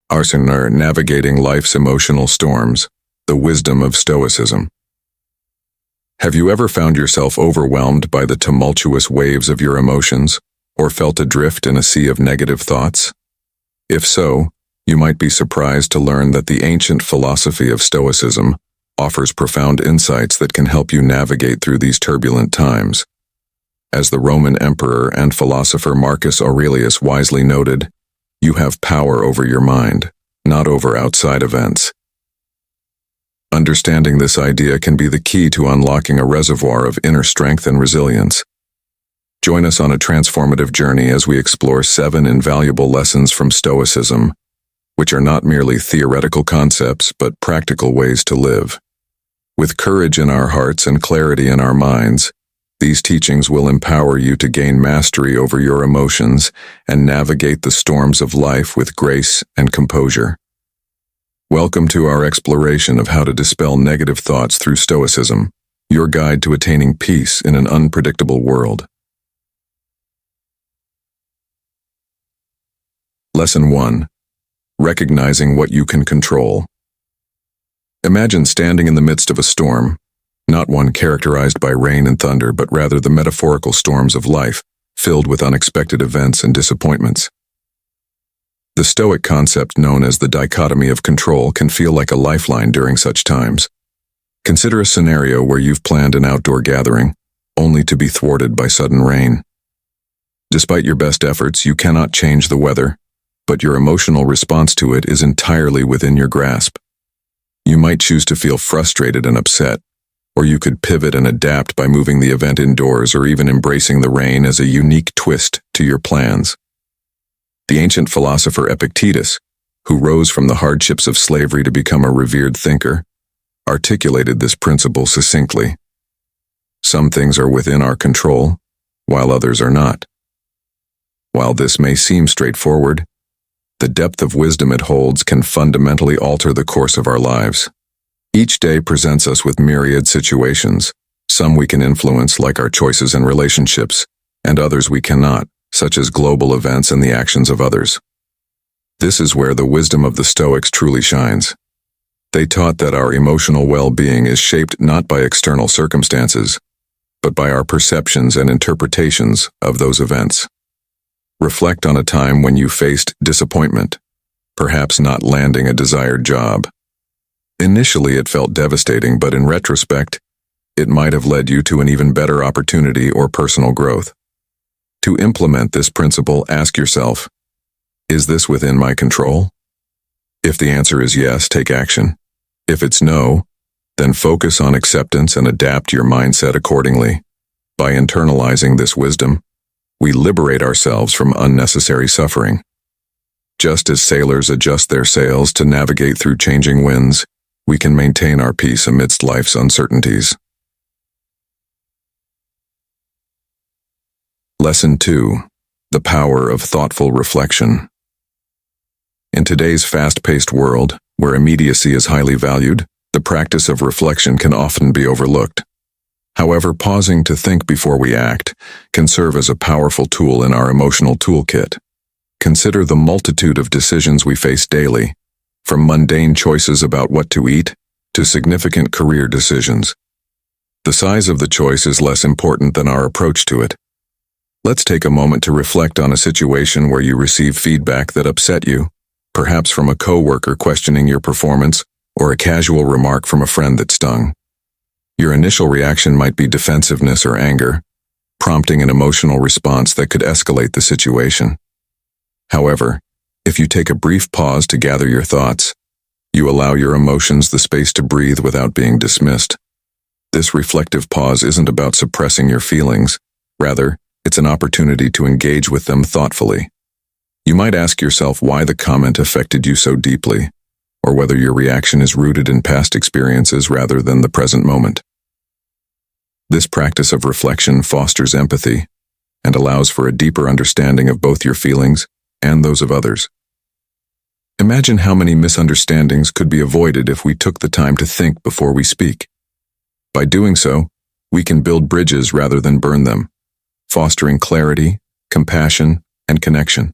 Arsenar Navigating Life's Emotional Storms, the Wisdom of Stoicism. Have you ever found yourself overwhelmed by the tumultuous waves of your emotions, or felt adrift in a sea of negative thoughts? If so, you might be surprised to learn that the ancient philosophy of Stoicism offers profound insights that can help you navigate through these turbulent times. As the Roman emperor and philosopher Marcus Aurelius wisely noted, you have power over your mind, not over outside events. Understanding this idea can be the key to unlocking a reservoir of inner strength and resilience. Join us on a transformative journey as we explore 7 invaluable lessons from Stoicism, which are not merely theoretical concepts but practical ways to live. With courage in our hearts and clarity in our minds, these teachings will empower you to gain mastery over your emotions and navigate the storms of life with grace and composure. Welcome to our exploration of how to dispel negative thoughts through Stoicism, your guide to attaining peace in an unpredictable world. Lesson 1. Recognizing what you can control. Imagine standing in the midst of a storm, not one characterized by rain and thunder, but rather the metaphorical storms of life, filled with unexpected events and disappointments. The Stoic concept known as the dichotomy of control can feel like a lifeline during such times. Consider a scenario where you've planned an outdoor gathering, only to be thwarted by sudden rain. Despite your best efforts, you cannot change the weather, but your emotional response to it is entirely within your grasp. You might choose to feel frustrated and upset, or you could pivot and adapt by moving the event indoors or even embracing the rain as a unique twist to your plans. The ancient philosopher Epictetus, who rose from the hardships of slavery to become a revered thinker, articulated this principle succinctly. Some things are within our control, while others are not. While this may seem straightforward, the depth of wisdom it holds can fundamentally alter the course of our lives. Each day presents us with myriad situations. Some we can influence, like our choices and relationships, and others we cannot, such as global events and the actions of others. This is where the wisdom of the Stoics truly shines. They taught that our emotional well-being is shaped not by external circumstances, but by our perceptions and interpretations of those events. Reflect on a time when you faced disappointment, perhaps not landing a desired job. Initially, it felt devastating, but in retrospect, it might have led you to an even better opportunity or personal growth. To implement this principle, ask yourself, is this within my control? If the answer is yes, take action. If it's no, then focus on acceptance and adapt your mindset accordingly. By internalizing this wisdom, we liberate ourselves from unnecessary suffering. Just as sailors adjust their sails to navigate through changing winds, we can maintain our peace amidst life's uncertainties. Lesson 2. The Power of Thoughtful Reflection. In today's fast-paced world, where immediacy is highly valued, the practice of reflection can often be overlooked. However, pausing to think before we act can serve as a powerful tool in our emotional toolkit. Consider the multitude of decisions we face daily, from mundane choices about what to eat to significant career decisions. The size of the choice is less important than our approach to it. Let's take a moment to reflect on a situation where you received feedback that upset you, perhaps from a coworker questioning your performance or a casual remark from a friend that stung. Your initial reaction might be defensiveness or anger, prompting an emotional response that could escalate the situation. However, if you take a brief pause to gather your thoughts, you allow your emotions the space to breathe without being dismissed. This reflective pause isn't about suppressing your feelings. Rather, it's an opportunity to engage with them thoughtfully. You might ask yourself why the comment affected you so deeply, or whether your reaction is rooted in past experiences rather than the present moment. This practice of reflection fosters empathy and allows for a deeper understanding of both your feelings and those of others. Imagine how many misunderstandings could be avoided if we took the time to think before we speak. By doing so, we can build bridges rather than burn them, fostering clarity, compassion, and connection.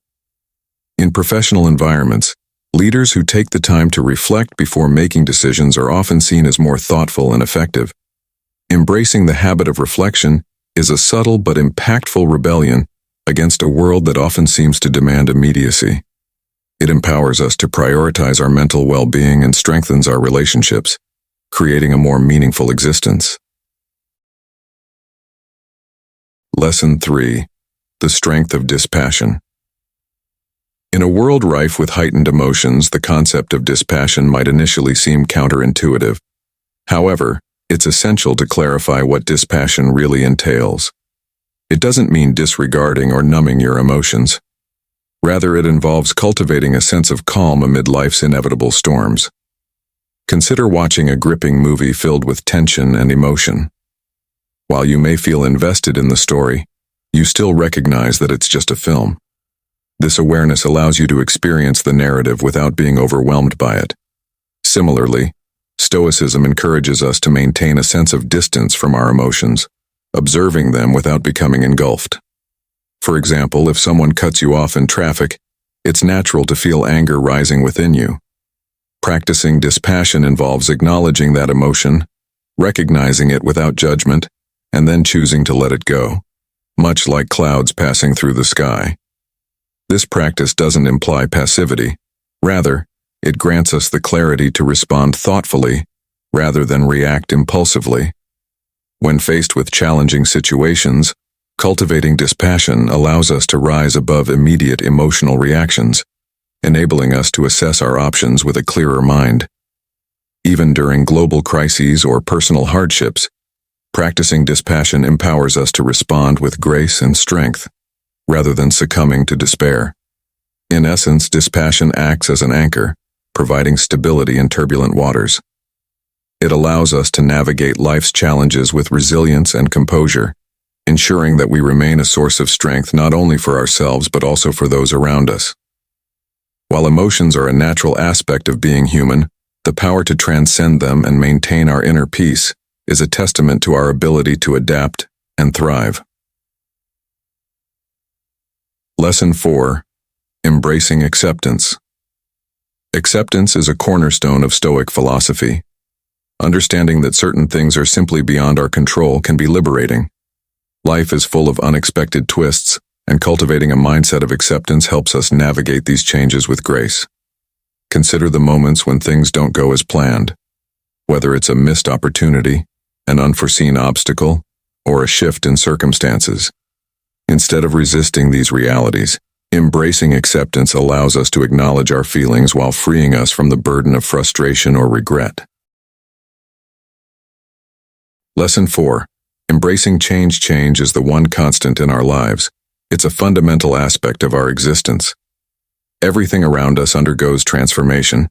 In professional environments, Leaders who take the time to reflect before making decisions are often seen as more thoughtful and effective. Embracing the habit of reflection is a subtle but impactful rebellion against a world that often seems to demand immediacy. It empowers us to prioritize our mental well-being and strengthens our relationships, creating a more meaningful existence. Lesson 3. The strength of dispassion. In a world rife with heightened emotions, the concept of dispassion might initially seem counterintuitive. However, it's essential to clarify what dispassion really entails. It doesn't mean disregarding or numbing your emotions. Rather, it involves cultivating a sense of calm amid life's inevitable storms. Consider watching a gripping movie filled with tension and emotion. While you may feel invested in the story, you still recognize that it's just a film. This awareness allows you to experience the narrative without being overwhelmed by it. Similarly, Stoicism encourages us to maintain a sense of distance from our emotions, observing them without becoming engulfed. For example, if someone cuts you off in traffic, it's natural to feel anger rising within you. Practicing dispassion involves acknowledging that emotion, recognizing it without judgment, and then choosing to let it go, much like clouds passing through the sky. This practice doesn't imply passivity. Rather, it grants us the clarity to respond thoughtfully rather than react impulsively. When faced with challenging situations, cultivating dispassion allows us to rise above immediate emotional reactions, enabling us to assess our options with a clearer mind. Even during global crises or personal hardships, practicing dispassion empowers us to respond with grace and strength, rather than succumbing to despair. In essence, dispassion acts as an anchor, providing stability in turbulent waters. It allows us to navigate life's challenges with resilience and composure, ensuring that we remain a source of strength not only for ourselves but also for those around us. While emotions are a natural aspect of being human, the power to transcend them and maintain our inner peace is a testament to our ability to adapt and thrive. Lesson 4. Embracing acceptance. Acceptance is a cornerstone of Stoic philosophy. Understanding that certain things are simply beyond our control can be liberating. Life is full of unexpected twists, and cultivating a mindset of acceptance helps us navigate these changes with grace. Consider the moments when things don't go as planned, whether it's a missed opportunity, an unforeseen obstacle, or a shift in circumstances. Instead of resisting these realities, embracing acceptance allows us to acknowledge our feelings while freeing us from the burden of frustration or regret. Lesson 4. Embracing change. Change is the one constant in our lives. It's a fundamental aspect of our existence. Everything around us undergoes transformation,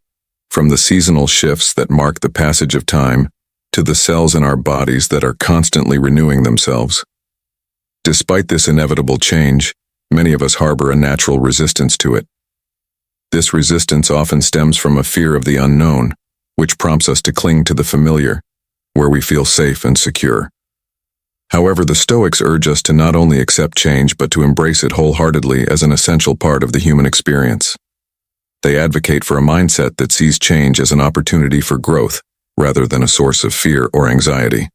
from the seasonal shifts that mark the passage of time to the cells in our bodies that are constantly renewing themselves. Despite this inevitable change, many of us harbor a natural resistance to it. This resistance often stems from a fear of the unknown, which prompts us to cling to the familiar, where we feel safe and secure. However, the Stoics urge us to not only accept change but to embrace it wholeheartedly as an essential part of the human experience. They advocate for a mindset that sees change as an opportunity for growth, rather than a source of fear or anxiety.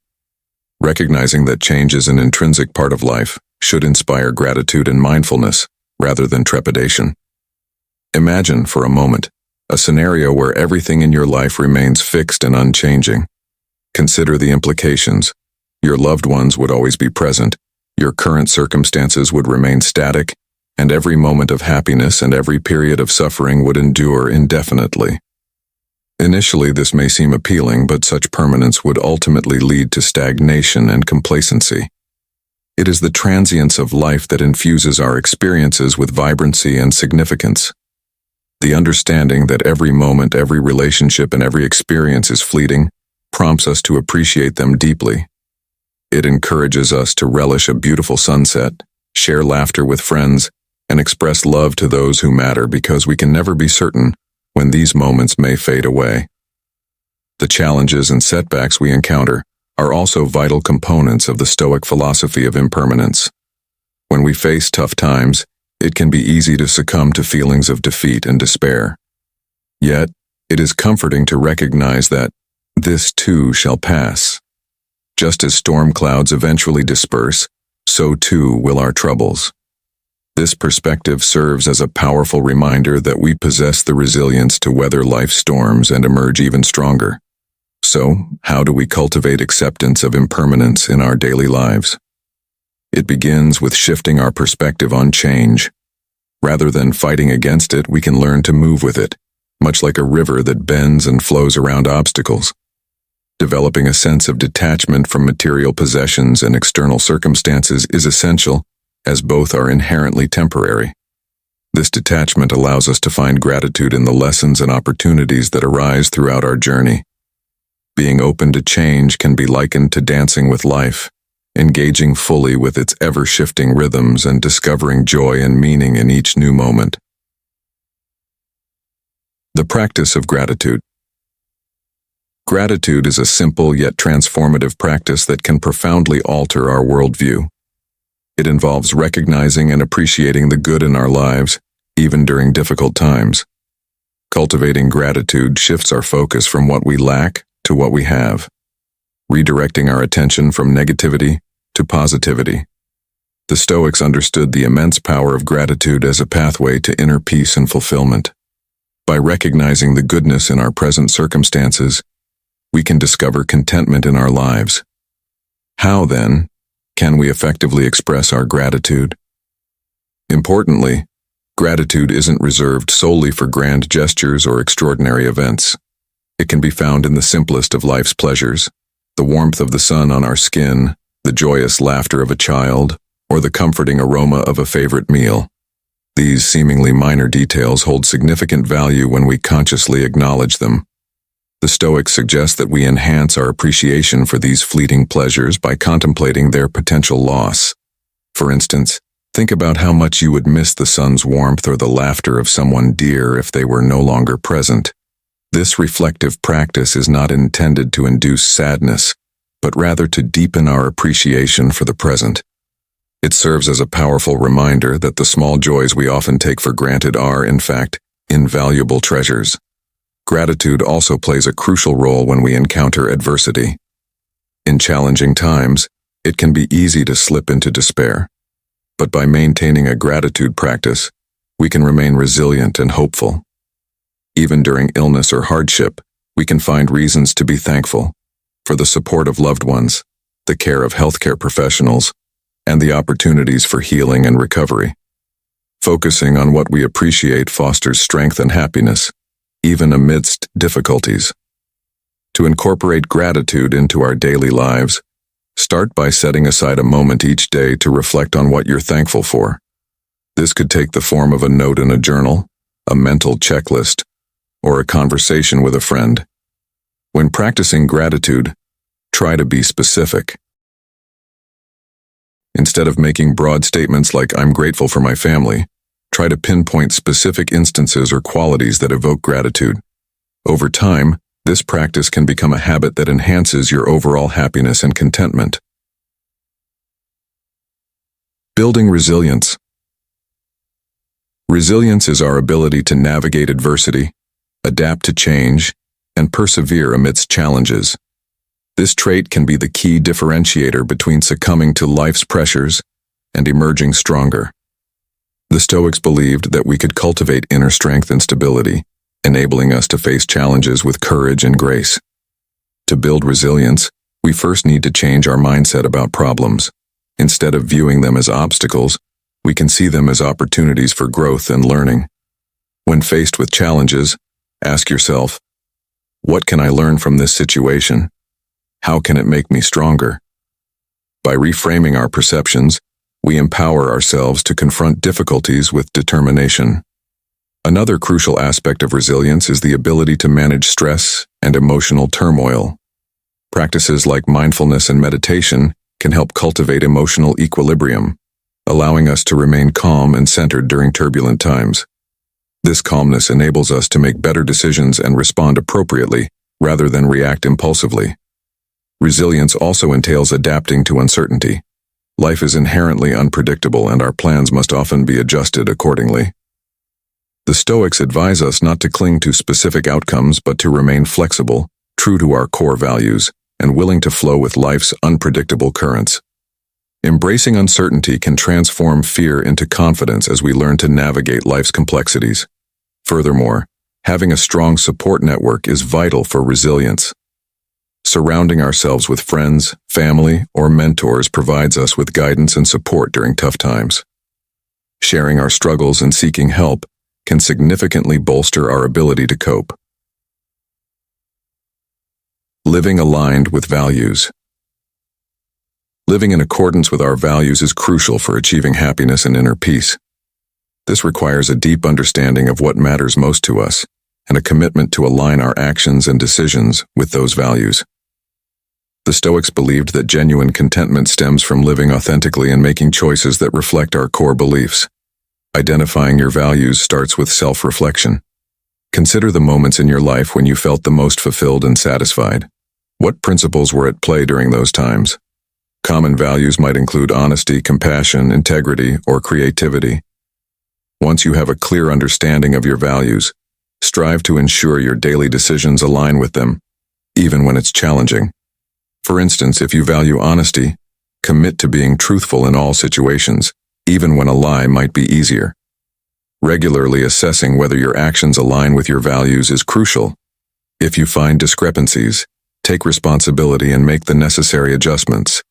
Recognizing that change is an intrinsic part of life should inspire gratitude and mindfulness, rather than trepidation. Imagine, for a moment, a scenario where everything in your life remains fixed and unchanging. Consider the implications. Your loved ones would always be present, your current circumstances would remain static, and every moment of happiness and every period of suffering would endure indefinitely. Initially, this may seem appealing, but such permanence would ultimately lead to stagnation and complacency. It is the transience of life that infuses our experiences with vibrancy and significance. The understanding that every moment, every relationship, and every experience is fleeting prompts us to appreciate them deeply. It encourages us to relish a beautiful sunset, share laughter with friends, and express love to those who matter because we can never be certain when these moments may fade away. The challenges and setbacks we encounter are also vital components of the Stoic philosophy of impermanence. When we face tough times, it can be easy to succumb to feelings of defeat and despair. Yet, it is comforting to recognize that this too shall pass. Just as storm clouds eventually disperse, so too will our troubles. This perspective serves as a powerful reminder that we possess the resilience to weather life's storms and emerge even stronger. So, how do we cultivate acceptance of impermanence in our daily lives? It begins with shifting our perspective on change. Rather than fighting against it, we can learn to move with it, much like a river that bends and flows around obstacles. Developing a sense of detachment from material possessions and external circumstances is essential, as both are inherently temporary. This detachment allows us to find gratitude in the lessons and opportunities that arise throughout our journey. Being open to change can be likened to dancing with life, engaging fully with its ever-shifting rhythms and discovering joy and meaning in each new moment. The practice of gratitude. Gratitude is a simple yet transformative practice that can profoundly alter our worldview. It involves recognizing and appreciating the good in our lives, even during difficult times. Cultivating gratitude shifts our focus from what we lack to what we have, redirecting our attention from negativity to positivity. The Stoics understood the immense power of gratitude as a pathway to inner peace and fulfillment. By recognizing the goodness in our present circumstances, we can discover contentment in our lives. How, then, can we effectively express our gratitude? Importantly, gratitude isn't reserved solely for grand gestures or extraordinary events. It can be found in the simplest of life's pleasures, the warmth of the sun on our skin, the joyous laughter of a child, or the comforting aroma of a favorite meal. These seemingly minor details hold significant value when we consciously acknowledge them. The Stoics suggest that we enhance our appreciation for these fleeting pleasures by contemplating their potential loss. For instance, think about how much you would miss the sun's warmth or the laughter of someone dear if they were no longer present. This reflective practice is not intended to induce sadness, but rather to deepen our appreciation for the present. It serves as a powerful reminder that the small joys we often take for granted are, in fact, invaluable treasures. Gratitude also plays a crucial role when we encounter adversity. In challenging times, it can be easy to slip into despair. But by maintaining a gratitude practice, we can remain resilient and hopeful. Even during illness or hardship, we can find reasons to be thankful for the support of loved ones, the care of healthcare professionals, and the opportunities for healing and recovery. Focusing on what we appreciate fosters strength and happiness, even amidst difficulties. To incorporate gratitude into our daily lives, start by setting aside a moment each day to reflect on what you're thankful for. This could take the form of a note in a journal, a mental checklist, or a conversation with a friend. When practicing gratitude, try to be specific. Instead of making broad statements like "I'm grateful for my family," try to pinpoint specific instances or qualities that evoke gratitude. Over time, this practice can become a habit that enhances your overall happiness and contentment. Building resilience. Resilience is our ability to navigate adversity, adapt to change, and persevere amidst challenges. This trait can be the key differentiator between succumbing to life's pressures and emerging stronger. The Stoics believed that we could cultivate inner strength and stability, enabling us to face challenges with courage and grace. To build resilience, we first need to change our mindset about problems. Instead of viewing them as obstacles, we can see them as opportunities for growth and learning. When faced with challenges, ask yourself, what can I learn from this situation? How can it make me stronger? By reframing our perceptions, we empower ourselves to confront difficulties with determination. Another crucial aspect of resilience is the ability to manage stress and emotional turmoil. Practices like mindfulness and meditation can help cultivate emotional equilibrium, allowing us to remain calm and centered during turbulent times. This calmness enables us to make better decisions and respond appropriately, rather than react impulsively. Resilience also entails adapting to uncertainty. Life is inherently unpredictable, and our plans must often be adjusted accordingly. The Stoics advise us not to cling to specific outcomes but to remain flexible, true to our core values, and willing to flow with life's unpredictable currents. Embracing uncertainty can transform fear into confidence as we learn to navigate life's complexities. Furthermore, having a strong support network is vital for resilience. Surrounding ourselves with friends, family, or mentors provides us with guidance and support during tough times. Sharing our struggles and seeking help can significantly bolster our ability to cope. Living aligned with values. Living in accordance with our values is crucial for achieving happiness and inner peace. This requires a deep understanding of what matters most to us and a commitment to align our actions and decisions with those values. The Stoics believed that genuine contentment stems from living authentically and making choices that reflect our core beliefs. Identifying your values starts with self-reflection. Consider the moments in your life when you felt the most fulfilled and satisfied. What principles were at play during those times? Common values might include honesty, compassion, integrity, or creativity. Once you have a clear understanding of your values, strive to ensure your daily decisions align with them, even when it's challenging. For instance, if you value honesty, commit to being truthful in all situations, even when a lie might be easier. Regularly assessing whether your actions align with your values is crucial. If you find discrepancies, take responsibility and make the necessary adjustments.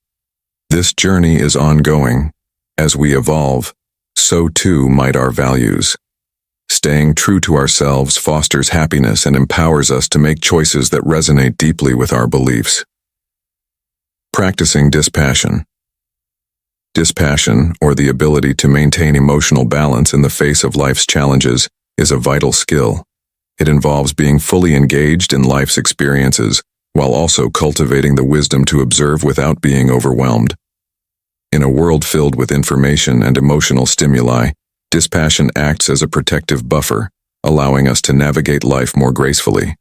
This journey is ongoing. As we evolve, so too might our values. Staying true to ourselves fosters happiness and empowers us to make choices that resonate deeply with our beliefs. Practicing dispassion. Dispassion, or the ability to maintain emotional balance in the face of life's challenges, is a vital skill. It involves being fully engaged in life's experiences, while also cultivating the wisdom to observe without being overwhelmed. In a world filled with information and emotional stimuli, dispassion acts as a protective buffer, allowing us to navigate life more gracefully.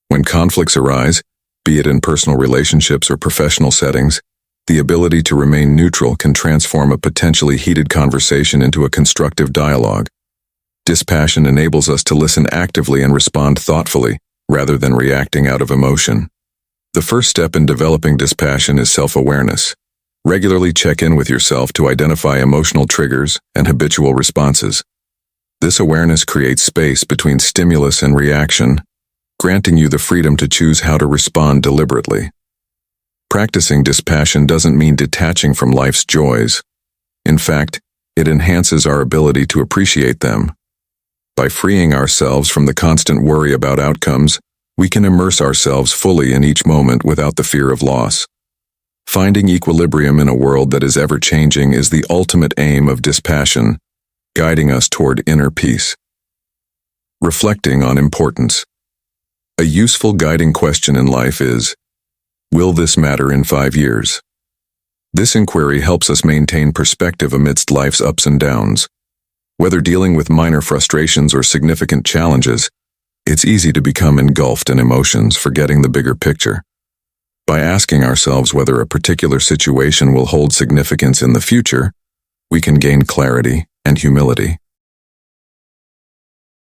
When conflicts arise, be it in personal relationships or professional settings, the ability to remain neutral can transform a potentially heated conversation into a constructive dialogue. Dispassion enables us to listen actively and respond thoughtfully, rather than reacting out of emotion. The first step in developing dispassion is self-awareness. Regularly check in with yourself to identify emotional triggers and habitual responses. This awareness creates space between stimulus and reaction, granting you the freedom to choose how to respond deliberately. Practicing dispassion doesn't mean detaching from life's joys. In fact, it enhances our ability to appreciate them. By freeing ourselves from the constant worry about outcomes, we can immerse ourselves fully in each moment without the fear of loss. Finding equilibrium in a world that is ever-changing is the ultimate aim of dispassion, guiding us toward inner peace. Reflecting on importance. A useful guiding question in life is, will this matter in 5 years? This inquiry helps us maintain perspective amidst life's ups and downs. Whether dealing with minor frustrations or significant challenges, it's easy to become engulfed in emotions, forgetting the bigger picture. By asking ourselves whether a particular situation will hold significance in the future, we can gain clarity and humility.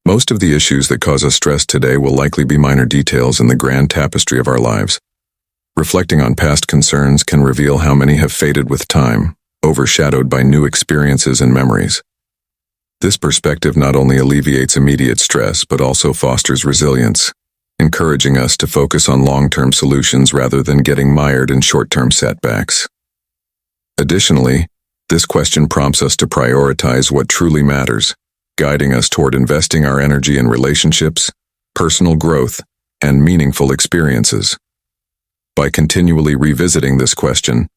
Most of the issues that cause us stress today will likely be minor details in the grand tapestry of our lives. Reflecting on past concerns can reveal how many have faded with time, overshadowed by new experiences and memories. This perspective not only alleviates immediate stress but also fosters resilience, encouraging us to focus on long-term solutions rather than getting mired in short-term setbacks. Additionally, this question prompts us to prioritize what truly matters, guiding us toward investing our energy in relationships, personal growth, and meaningful experiences. By continually revisiting this question,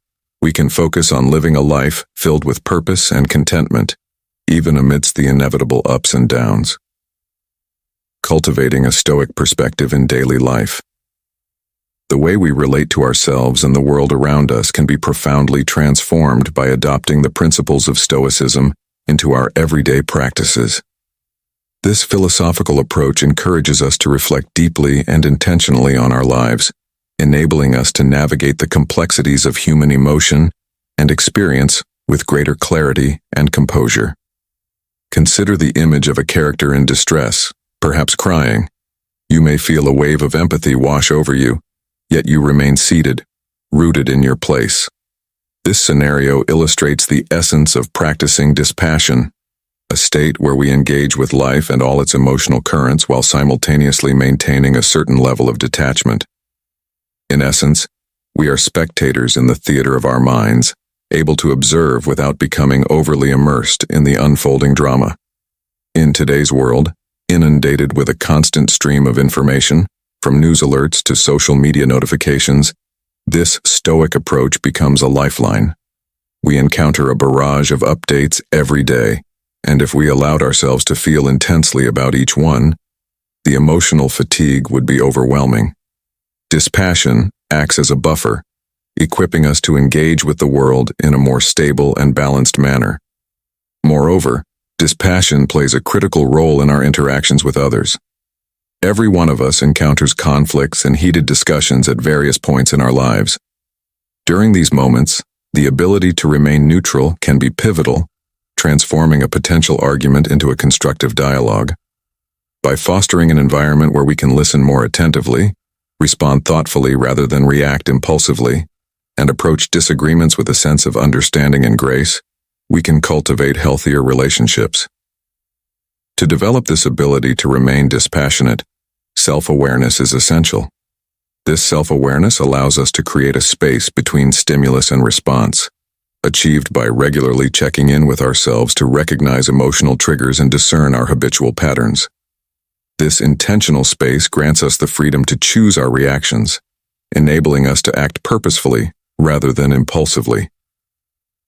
we can focus on living a life filled with purpose and contentment, even amidst the inevitable ups and downs. Cultivating a Stoic perspective in daily life. The way we relate to ourselves and the world around us can be profoundly transformed by adopting the principles of Stoicism into our everyday practices. This philosophical approach encourages us to reflect deeply and intentionally on our lives, enabling us to navigate the complexities of human emotion and experience with greater clarity and composure. Consider the image of a character in distress, perhaps crying. You may feel a wave of empathy wash over you, yet you remain seated, rooted in your place. This scenario illustrates the essence of practicing dispassion, a state where we engage with life and all its emotional currents while simultaneously maintaining a certain level of detachment. In essence, we are spectators in the theater of our minds, able to observe without becoming overly immersed in the unfolding drama. In today's world, inundated with a constant stream of information, from news alerts to social media notifications, this Stoic approach becomes a lifeline. We encounter a barrage of updates every day, and if we allowed ourselves to feel intensely about each one, the emotional fatigue would be overwhelming. Dispassion acts as a buffer, equipping us to engage with the world in a more stable and balanced manner. Moreover, dispassion plays a critical role in our interactions with others. Every one of us encounters conflicts and heated discussions at various points in our lives. During these moments, the ability to remain neutral can be pivotal, transforming a potential argument into a constructive dialogue. By fostering an environment where we can listen more attentively, respond thoughtfully rather than react impulsively, and approach disagreements with a sense of understanding and grace, we can cultivate healthier relationships. To develop this ability to remain dispassionate, self-awareness is essential. This self-awareness allows us to create a space between stimulus and response, achieved by regularly checking in with ourselves to recognize emotional triggers and discern our habitual patterns. This intentional space grants us the freedom to choose our reactions, enabling us to act purposefully rather than impulsively.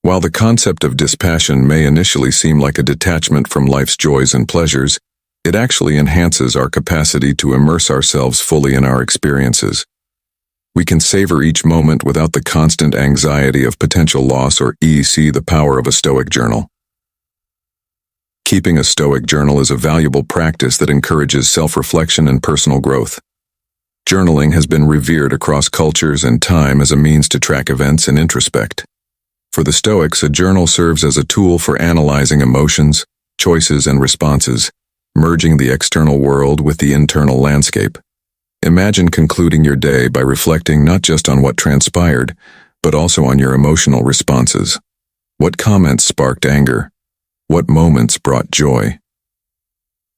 While the concept of dispassion may initially seem like a detachment from life's joys and pleasures, it actually enhances our capacity to immerse ourselves fully in our experiences. We can savor each moment without the constant anxiety of potential loss or see the power of a Stoic journal. Keeping a Stoic journal is a valuable practice that encourages self-reflection and personal growth. Journaling has been revered across cultures and time as a means to track events and introspect. For the Stoics, a journal serves as a tool for analyzing emotions, choices, and responses, merging the external world with the internal landscape. Imagine concluding your day by reflecting not just on what transpired, but also on your emotional responses. What comments sparked anger? What moments brought joy?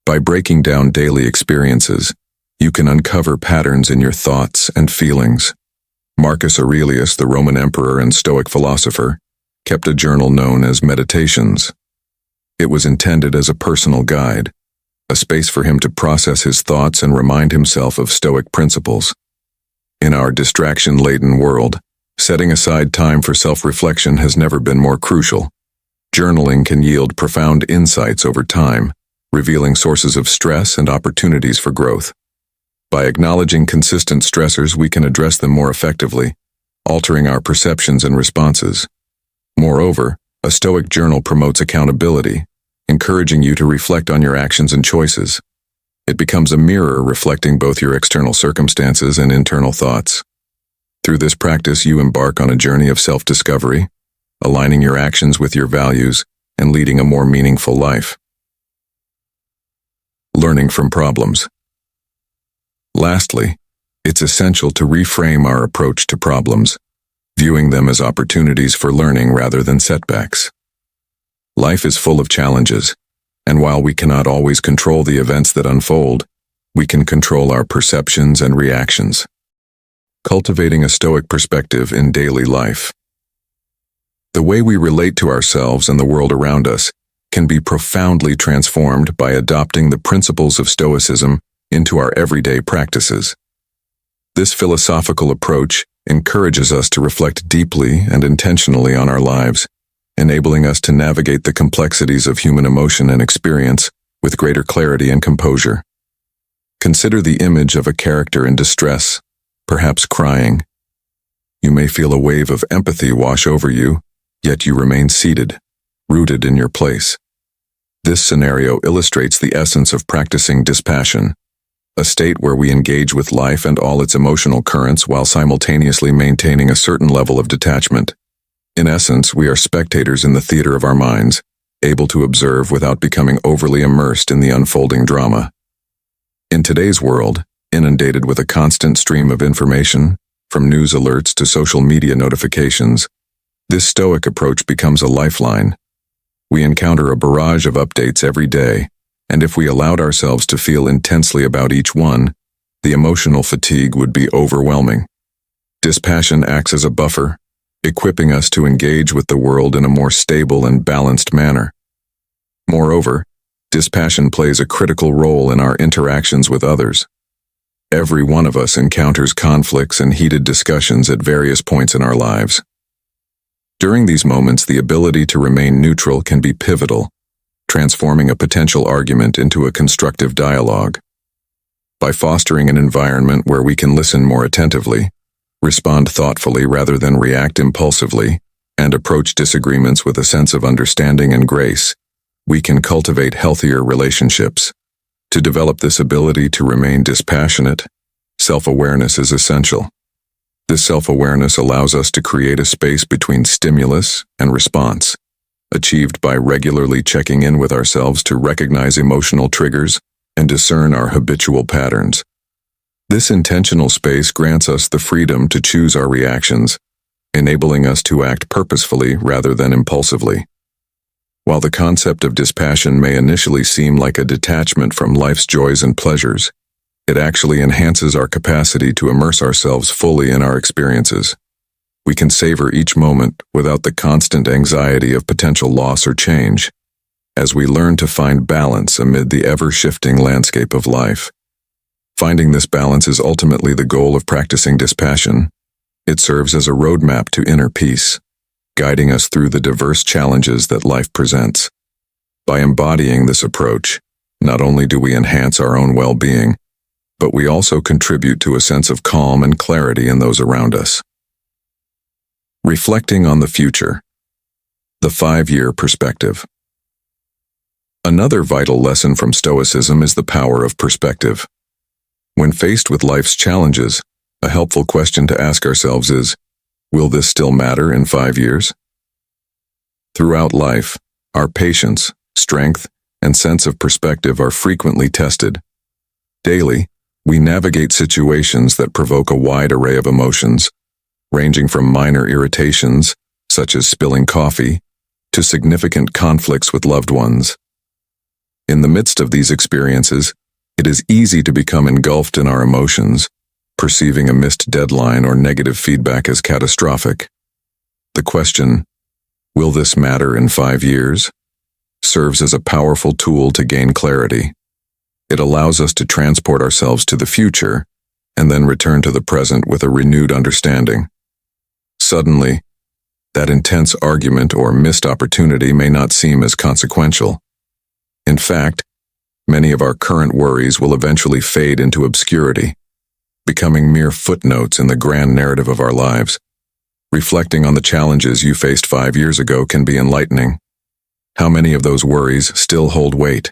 By breaking down daily experiences, you can uncover patterns in your thoughts and feelings. Marcus Aurelius, the Roman emperor and Stoic philosopher, kept a journal known as Meditations. It was intended as a personal guide, a space for him to process his thoughts and remind himself of Stoic principles. In our distraction-laden world, setting aside time for self-reflection has never been more crucial. Journaling can yield profound insights over time, revealing sources of stress and opportunities for growth. By acknowledging consistent stressors, we can address them more effectively, altering our perceptions and responses. Moreover, a Stoic journal promotes accountability, encouraging you to reflect on your actions and choices. It becomes a mirror reflecting both your external circumstances and internal thoughts. Through this practice, you embark on a journey of self-discovery, aligning your actions with your values and leading a more meaningful life. Learning from problems. Lastly, it's essential to reframe our approach to problems, viewing them as opportunities for learning rather than setbacks. Life is full of challenges, and while we cannot always control the events that unfold, we can control our perceptions and reactions. Cultivating a Stoic perspective in daily life. The way we relate to ourselves and the world around us can be profoundly transformed by adopting the principles of Stoicism into our everyday practices. This philosophical approach encourages us to reflect deeply and intentionally on our lives, enabling us to navigate the complexities of human emotion and experience with greater clarity and composure. Consider the image of a character in distress, perhaps crying. You may feel a wave of empathy wash over you, yet you remain seated, rooted in your place. This scenario illustrates the essence of practicing dispassion, a state where we engage with life and all its emotional currents while simultaneously maintaining a certain level of detachment. In essence, we are spectators in the theater of our minds, able to observe without becoming overly immersed in the unfolding drama. In today's world, inundated with a constant stream of information, from news alerts to social media notifications, this Stoic approach becomes a lifeline. We encounter a barrage of updates every day, and if we allowed ourselves to feel intensely about each one, the emotional fatigue would be overwhelming. Dispassion acts as a buffer, equipping us to engage with the world in a more stable and balanced manner. Moreover, dispassion plays a critical role in our interactions with others. Every one of us encounters conflicts and heated discussions at various points in our lives. During these moments, the ability to remain neutral can be pivotal, transforming a potential argument into a constructive dialogue. By fostering an environment where we can listen more attentively, respond thoughtfully rather than react impulsively, and approach disagreements with a sense of understanding and grace, we can cultivate healthier relationships. To develop this ability to remain dispassionate, self-awareness is essential. This self-awareness allows us to create a space between stimulus and response, achieved by regularly checking in with ourselves to recognize emotional triggers and discern our habitual patterns. This intentional space grants us the freedom to choose our reactions, enabling us to act purposefully rather than impulsively. While the concept of dispassion may initially seem like a detachment from life's joys and pleasures, it actually enhances our capacity to immerse ourselves fully in our experiences. We can savor each moment without the constant anxiety of potential loss or change, as we learn to find balance amid the ever-shifting landscape of life. Finding this balance is ultimately the goal of practicing dispassion. It serves as a roadmap to inner peace, guiding us through the diverse challenges that life presents. By embodying this approach, not only do we enhance our own well-being, but we also contribute to a sense of calm and clarity in those around us. Reflecting on the future. The 5-year perspective. Another vital lesson from Stoicism is the power of perspective. When faced with life's challenges, a helpful question to ask ourselves is, will this still matter in 5 years? Throughout life, our patience, strength, and sense of perspective are frequently tested. Daily, we navigate situations that provoke a wide array of emotions, ranging from minor irritations, such as spilling coffee, to significant conflicts with loved ones. In the midst of these experiences, it is easy to become engulfed in our emotions, perceiving a missed deadline or negative feedback as catastrophic. The question, will this matter in 5 years, serves as a powerful tool to gain clarity. It allows us to transport ourselves to the future and then return to the present with a renewed understanding. Suddenly, that intense argument or missed opportunity may not seem as consequential. In fact, many of our current worries will eventually fade into obscurity, becoming mere footnotes in the grand narrative of our lives. Reflecting on the challenges you faced 5 years ago can be enlightening. How many of those worries still hold weight?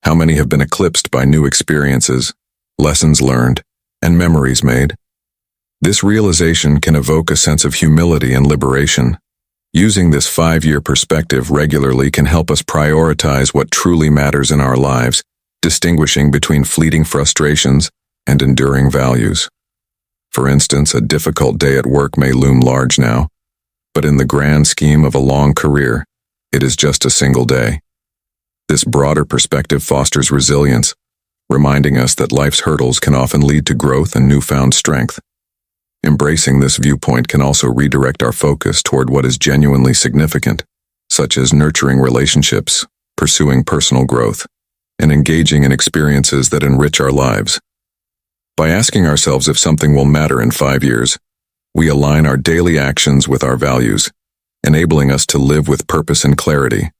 How many have been eclipsed by new experiences, lessons learned, and memories made? This realization can evoke a sense of humility and liberation. Using this 5-year perspective regularly can help us prioritize what truly matters in our lives, distinguishing between fleeting frustrations and enduring values. For instance, a difficult day at work may loom large now, but in the grand scheme of a long career, it is just a single day. This broader perspective fosters resilience, reminding us that life's hurdles can often lead to growth and newfound strength. Embracing this viewpoint can also redirect our focus toward what is genuinely significant, such as nurturing relationships, pursuing personal growth, and engaging in experiences that enrich our lives. By asking ourselves if something will matter in 5 years, we align our daily actions with our values, enabling us to live with purpose and clarity.